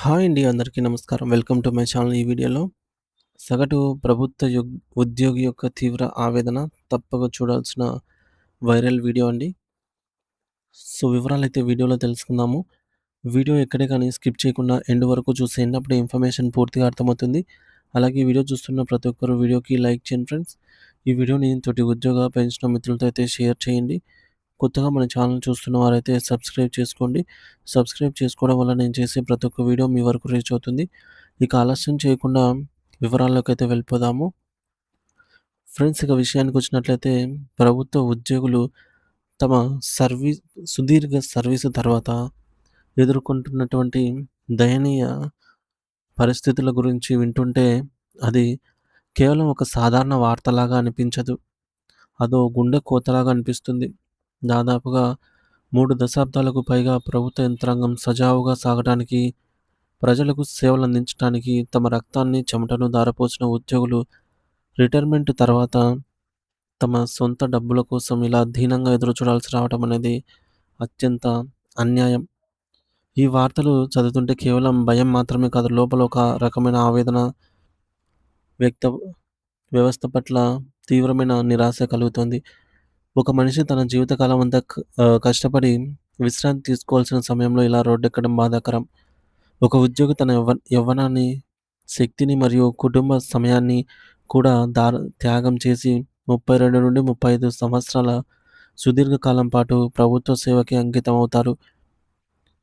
Hi అండి. అందరికీ నమస్కారం. Welcome to my channel. ఈ వీడియోలో సగటు ప్రభుత్వ ఉద్యోగి యొక్క తీవ్ర ఆవేదన తప్పక చూడాల్సిన వైరల్ వీడియో అండి. వివరాలైతే వీడియోలో తెలుసుకుందాము. వీడియో ఎక్కడే కానీ స్కిప్ చేయకుండా ఎండ్ వరకు చూసేయండి. అప్పుడే ఇన్ఫర్మేషన్ పూర్తిగా అర్థమవుతుంది. అలాగే ఈ వీడియో చూస్తున్న ప్రతి ఒక్కరు వీడియోకి లైక్ చేయండి ఫ్రెండ్స్. ఈ వీడియోని తోటి ఉద్యోగ పెంచిన మిత్రులతో అయితే షేర్ చేయండి. కొత్తగా మన ఛానల్ చూస్తున్న వారైతే సబ్స్క్రైబ్ చేసుకోండి. సబ్స్క్రైబ్ చేసుకోవడం వల్ల నేను చేసే ప్రతి ఒక్క వీడియో మీ వరకు రీచ్ అవుతుంది. ఇక ఆలస్యం చేయకుండా వివరాల్లోకైతే వెళ్ళిపోదాము. ఫ్రెండ్స్, ఇక విషయానికొచ్చినట్లయితే ప్రభుత్వ ఉద్యోగులు తమ సర్వీస్ సుదీర్ఘ సర్వీసు తర్వాత ఎదుర్కొంటున్నటువంటి దయనీయ పరిస్థితుల గురించి వింటుంటే అది కేవలం ఒక సాధారణ వార్తలాగా అనిపించదు. అదో గుండె కోతలాగా అనిపిస్తుంది. దాదాపుగా 3 దశాబ్దాలకు పైగా ప్రభుత్వ యంత్రాంగం సజావుగా సాగటానికి, ప్రజలకు సేవలందించటానికి తమ రక్తాన్ని, చెమటను ధారపోసిన ఉద్యోగులు రిటైర్మెంట్ తర్వాత తమ సొంత డబ్బుల కోసం ఇలా దీనంగా ఎదురుచూడాల్సి రావటం అనేది అత్యంత అన్యాయం. ఈ వార్తలు చదువుతుంటే కేవలం భయం మాత్రమే కాదు, లోపల ఒక రకమైన ఆవేదన, వ్యక్త వ్యవస్థ పట్ల తీవ్రమైన నిరాశ కలుగుతుంది. ఒక మనిషి తన జీవితకాలం అంతా కష్టపడి విశ్రాంతి తీసుకోవాల్సిన సమయంలో ఇలా రోడ్డెక్కడం బాధాకరం. ఒక ఉద్యోగి తన యవ్వనాన్ని, శక్తిని మరియు కుటుంబ సమయాన్ని కూడా త్యాగం చేసి 32-35 సంవత్సరాల సుదీర్ఘ కాలం పాటు ప్రభుత్వ సేవకి అంకితమవుతారు.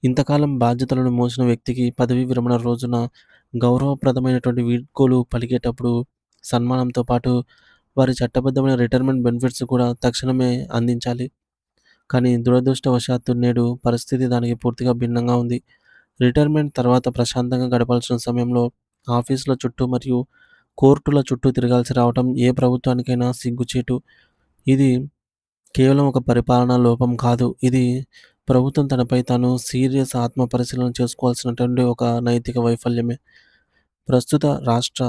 ఇంతకాలం బాధ్యతలను మోసిన వ్యక్తికి పదవీ విరమణ రోజున గౌరవప్రదమైనటువంటి వీడ్కోలు పలికేటప్పుడు సన్మానంతో పాటు వారి చట్టబద్ధమైన రిటైర్మెంట్ బెనిఫిట్స్ కూడా తక్షణమే అందించాలి. కానీ దురదృష్టవశాత్తు నేడు పరిస్థితి దానికి పూర్తిగా భిన్నంగా ఉంది. రిటైర్మెంట్ తర్వాత ప్రశాంతంగా గడపాల్సిన సమయంలో ఆఫీసుల చుట్టూ మరియు కోర్టుల చుట్టూ తిరగాల్సి రావటం ఏ ప్రభుత్వానికైనా సిగ్గుచేటు. ఇది కేవలం ఒక పరిపాలనా లోపం కాదు. ఇది ప్రభుత్వం తనపై తాను సీరియస్ ఆత్మ పరిశీలన చేసుకోవాల్సినటువంటి ఒక నైతిక వైఫల్యమే. ప్రస్తుత రాష్ట్ర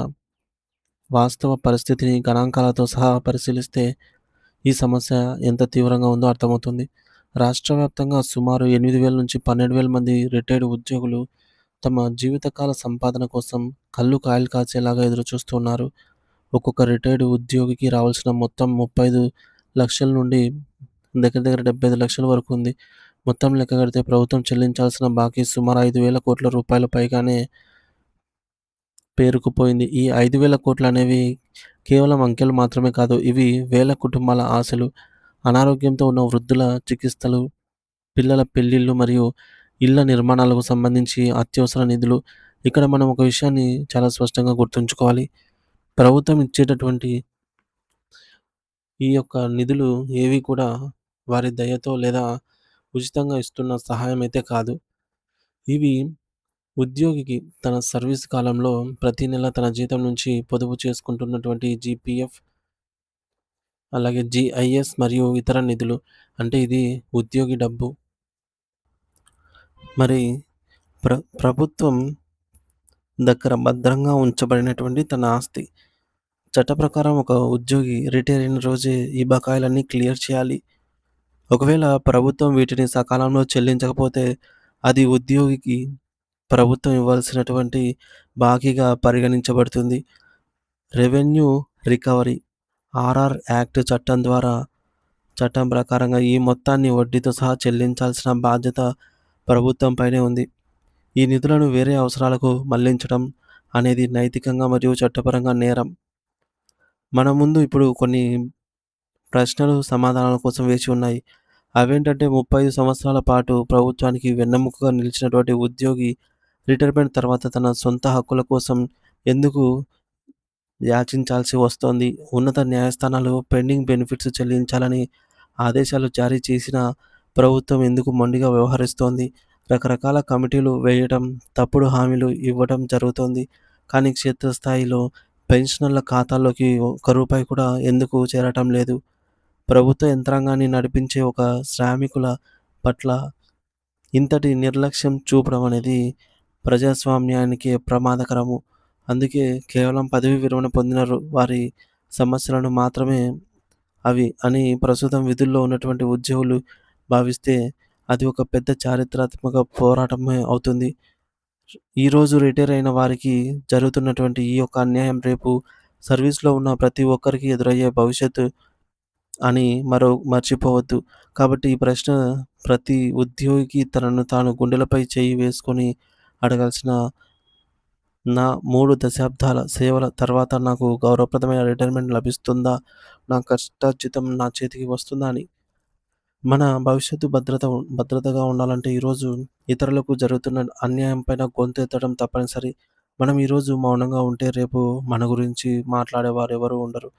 వాస్తవ పరిస్థితిని గణాంకాలతో సహా పరిశీలిస్తే ఈ సమస్య ఎంత తీవ్రంగా ఉందో అర్థమవుతుంది. రాష్ట్ర వ్యాప్తంగా సుమారు 8,000 నుంచి 12,000 మంది రిటైర్డ్ ఉద్యోగులు తమ జీవితకాల సంపాదన కోసం కళ్ళు కాయలు కాచేలాగా ఎదురుచూస్తున్నారు. ఒక్కొక్క రిటైర్డ్ ఉద్యోగికి రావాల్సిన మొత్తం 35,00,000 నుండి దగ్గర దగ్గర 75 లక్షల వరకు ఉంది. మొత్తం లెక్క కడితే ప్రభుత్వం చెల్లించాల్సిన బాకీ సుమారు 5,000 కోట్ల రూపాయల పైగానే పేరుకుపోయింది. ఈ 5,000 కోట్లనేవి కేవలం అంకెలు మాత్రమే కాదు. ఇవి వేల కుటుంబాల ఆశలు, అనారోగ్యంతో ఉన్న వృద్ధుల చికిత్సలు, పిల్లల పెళ్ళిళ్ళు మరియు ఇళ్ల నిర్మాణాలకు సంబంధించి అత్యవసర నిధులు. ఇక్కడ మనం ఒక విషయాన్ని చాలా స్పష్టంగా గుర్తుంచుకోవాలి. ప్రభుత్వం ఇచ్చేటటువంటి ఈ యొక్క నిధులు ఏవి కూడా వారి దయతో లేదా ఉచితంగా ఇస్తున్న సహాయం అయితే కాదు. ఇవి ఉద్యోగికి తన సర్వీస్ కాలంలో ప్రతి నెల తన జీతం నుంచి పొదుపు చేసుకుంటున్నటువంటి జీపీఎఫ్, అలాగే జీఐఎస్ మరియు ఇతర నిధులు. అంటే ఇది ఉద్యోగి డబ్బు. మరి ప్రభుత్వం దగ్గర భద్రంగా ఉంచబడినటువంటి తన ఆస్తి. చట్ట ప్రకారం ఒక ఉద్యోగి రిటైర్ అయిన రోజే ఈ బకాయిలన్నీ క్లియర్ చేయాలి. ఒకవేళ ప్రభుత్వం వీటిని సకాలంలో చెల్లించకపోతే అది ఉద్యోగికి ప్రభుత్వం ఇవ్వాల్సినటువంటి బాకీగా పరిగణించబడుతుంది. రెవెన్యూ రికవరీ ఆర్ఆర్ యాక్ట్ చట్టం ప్రకారంగా ఈ మొత్తాన్ని వడ్డీతో సహా చెల్లించాల్సిన బాధ్యత ప్రభుత్వంపైనే ఉంది. ఈ నిధులను వేరే అవసరాలకు మళ్లించడం అనేది నైతికంగా మరియు చట్టపరంగా నేరం. మన ముందు ఇప్పుడు కొన్ని ప్రశ్నలు సమాధానాల కోసం వేచి ఉన్నాయి. అవేంటంటే 35 సంవత్సరాల పాటు ప్రభుత్వానికి వెన్నెముకగా నిలిచినటువంటి ఉద్యోగి రిటైర్మెంట్ తర్వాత తన సొంత హక్కుల కోసం ఎందుకు యాచించాల్సి వస్తోంది? ఉన్నత న్యాయస్థానాలు పెండింగ్ బెనిఫిట్స్ చెల్లించాలని ఆదేశాలు జారీ చేసినా ప్రభుత్వం ఎందుకు మొండిగా వ్యవహరిస్తోంది? రకరకాల కమిటీలు వేయటం, తప్పుడు హామీలు ఇవ్వటం జరుగుతోంది. కానీ క్షేత్రస్థాయిలో పెన్షనర్ల ఖాతాల్లోకి ఒక్క రూపాయి కూడా ఎందుకు చేరటం లేదు? ప్రభుత్వ యంత్రాంగాన్ని నడిపించే ఒక శ్రామికుల పట్ల ఇంతటి నిర్లక్ష్యం చూపడం అనేది ప్రజాస్వామ్యానికి ప్రమాదకరము. అందుకే కేవలం పదవీ విరమణ పొందిన వారి సమస్యలను మాత్రమే అవి అని ప్రస్తుతం విధుల్లో ఉన్నటువంటి ఉద్యోగులు భావిస్తే అది ఒక పెద్ద చారిత్రాత్మక పోరాటమే అవుతుంది. ఈరోజు రిటైర్ అయిన వారికి జరుగుతున్నటువంటి ఈ యొక్క అన్యాయం రేపు సర్వీస్‌లో ఉన్న ప్రతి ఒక్కరికి ఎదురయ్యే భవిష్యత్తు అని మర్చిపోవద్దు. కాబట్టి ఈ ప్రశ్న ప్రతి ఉద్యోగికి తనను తాను గుండెలపై చేయి వేసుకొని అడగాల్సిన నా 3 దశాబ్దాల సేవల తర్వాత నాకు గౌరవప్రదమైన రిటైర్మెంట్ లభిస్తుందా? నా కష్టార్జితం నా చేతికి వస్తుందా అని. మన భవిష్యత్తు భద్రతగా ఉండాలంటే ఈరోజు ఇతరులకు జరుగుతున్న అన్యాయం పైన గొంతెత్తడం తప్పనిసరి. మనం ఈరోజు మౌనంగా ఉంటే రేపు మన గురించి మాట్లాడేవారెవరూ ఉండరు.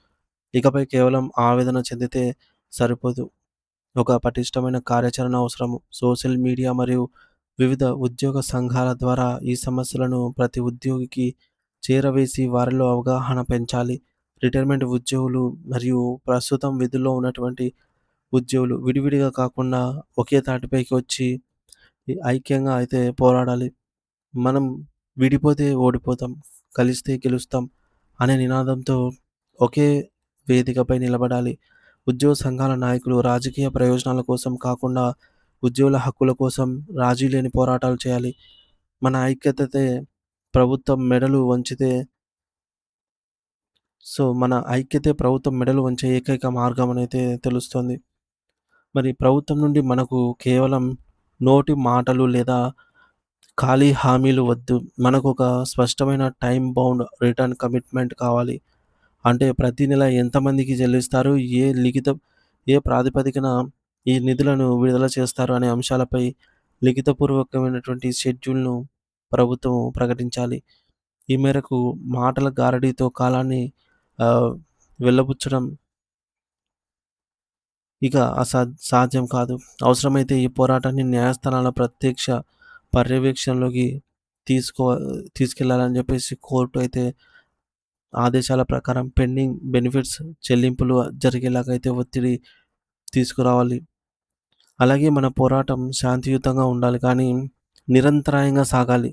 ఇకపై కేవలం ఆవేదన చెందితే సరిపోదు. ఒక పటిష్టమైన కార్యాచరణ అవసరము. సోషల్ మీడియా మరియు వివిధ ఉద్యోగ సంఘాల ద్వారా ఈ సమస్యలను ప్రతి ఉద్యోగికి చేరవేసి వారిలో అవగాహన పెంచాలి. రిటైర్మెంట్ ఉద్యోగులు మరియు ప్రస్తుతం విధుల్లో ఉన్నటువంటి ఉద్యోగులు విడివిడిగా కాకుండా ఒకే తాటిపైకి వచ్చి ఐక్యంగా అయితే పోరాడాలి. మనం విడిపోతే ఓడిపోతాం, కలిస్తే గెలుస్తాం అనే నినాదంతో ఒకే వేదికపై నిలబడాలి. ఉద్యోగ సంఘాల నాయకులు రాజకీయ ప్రయోజనాల కోసం కాకుండా ఉద్యోగుల హక్కుల కోసం రాజీ లేని పోరాటాలు చేయాలి. మన ఐక్యతతే ప్రభుత్వం మెడలు వంచితే మన ఐక్యతే ప్రభుత్వం మెడలు వంచే ఏకైక మార్గం అనైతే తెలుస్తోంది. మరి ప్రభుత్వం నుండి మనకు కేవలం నోటి మాటలు లేదా ఖాళీ హామీలు వద్దు. మనకొక స్పష్టమైన టైమ్ బౌండ్ రిటర్న్ కమిట్మెంట్ కావాలి. అంటే ప్రతి నెల ఎంతమందికి చెల్లిస్తారు? ఏ ప్రాతిపదికన ఈ నిధులను విడుదల చేస్తారు అనే అంశాలపై లిఖితపూర్వకమైనటువంటి షెడ్యూల్‌ను ప్రభుత్వం ప్రకటించాలి. ఈ మేరకు మాటల గారడీతో కాలాన్ని ఆహ్, వెళ్ళబుచ్చడం ఇక సాధ్యం కాదు. అవసరమైతే ఈ పోరాటాన్ని న్యాయస్థానాల ప్రత్యక్ష పర్యవేక్షణలోకి తీసుకో తీసుకెళ్లాలని చెప్పేసి కోర్టు అయితే ఆదేశాల ప్రకారం పెండింగ్ బెనిఫిట్స్ చెల్లింపులు జరిగేలాగా అయితే ఒత్తిడి తీసుకురావాలి. అలాగే మన పోరాటం శాంతియుతంగా ఉండాలి కానీ నిరంతరాయంగా సాగాలి.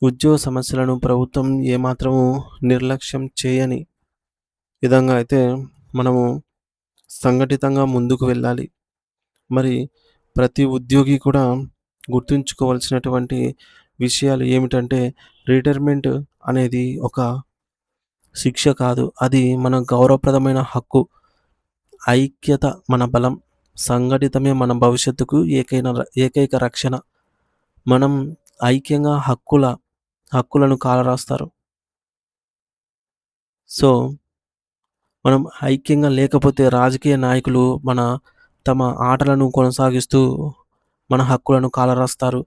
ఉద్యోగ సమస్యలను ప్రభుత్వం ఏమాత్రము నిర్లక్ష్యం చేయని విధంగా అయితే మనము సంఘటితంగా ముందుకు వెళ్ళాలి. మరి ప్రతి ఉద్యోగి కూడా గుర్తుంచుకోవాల్సినటువంటి విషయాలు ఏమిటంటే రిటైర్మెంట్ అనేది ఒక శిక్ష కాదు. అది మన గౌరవప్రదమైన హక్కు. ఐక్యత మన బలం. సంఘటితమే మన భవిష్యత్తుకు ఏకైక రక్షణ. మనం ఐక్యంగా హక్కులను కాలరాస్తారు. సో, మనం ఐక్యంగా లేకపోతే రాజకీయ నాయకులు తమ ఆటలను కొనసాగిస్తూ మన హక్కులను కాలరాస్తారు.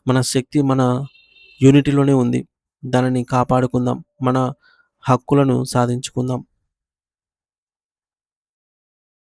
మన శక్తి మన యూనిటీలోనే ఉంది. దానిని కాపాడుకుందాం. మన హక్కులను సాధించుకుందాం.